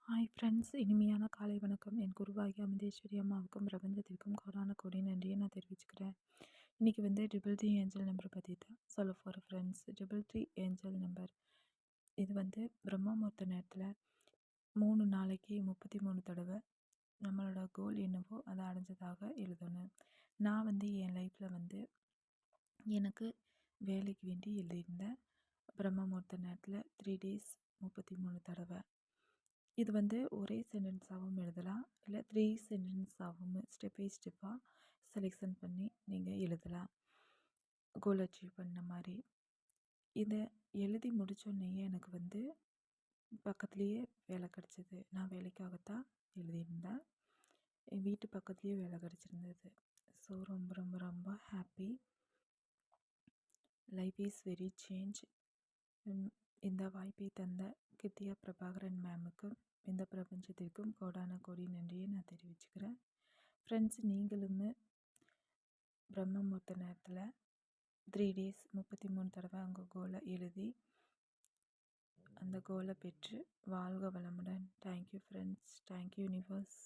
Hi friends, இனிமையான காலை வணக்கம். என் குருவாகிய அமிர்தேஸ்வரி அம்மாவுக்கும் பிரபஞ்சத்திற்கும் கோடான கோடி நன்றியை நான் தெரிவிச்சுக்கிறேன். இன்றைக்கி வந்து 333 ஏஞ்சல் நம்பர் பற்றி தான் சொல்ல போகிறேன் ஃப்ரெண்ட்ஸ். 333 ஏஞ்சல் நம்பர் இது வந்து பிரம்ம முகூர்த்த நேரத்தில் 3 நாளைக்கு 33 தடவை நம்மளோட கோல் என்னவோ அதை அடைஞ்சதாக எழுதணும். நான் வந்து என் லைஃப்பில் வந்து எனக்கு வேலைக்கு வேண்டி எழுதியிருந்தேன். பிரம்ம முகூர்த்த நேரத்தில் 3 days 33 தடவை. இது வந்து ஒரே சென்டென்ஸாகவும் எழுதலாம், இல்லை 3 சென்டென்ஸாகவும் ஸ்டெப் பை ஸ்டெப்பாக செலெக்ஷன் பண்ணி நீங்கள் எழுதலாம், கோல் அச்சீவ் பண்ண மாதிரி. இதை எழுதி முடித்தோடனேயே எனக்கு வந்து பக்கத்துலேயே வேலை கிடச்சிது. நான் வேலைக்காகத்தான் எழுதியிருந்தேன். என் வீட்டு பக்கத்துலேயே வேலை கிடச்சிருந்தது. ஸோ ரொம்ப ரொம்ப ரொம்ப happy. Life is very change. இந்த வாய்ப்பை தந்த கித்தியா பிரபாகரன் மேமுக்கும் இந்த பிரபஞ்சத்திற்கும் கோடான கோடி நன்றியை நான் தெரிவிச்சுக்கிறேன். ஃப்ரெண்ட்ஸ், நீங்களும் பிரம்ம முகூர்த்த நேரத்தில் 3 days 33 தடவை உங்கள் கோலை எழுதி அந்த கோலை பெற்று வாழ்க வளமுடன். Thank you friends. Thank you universe.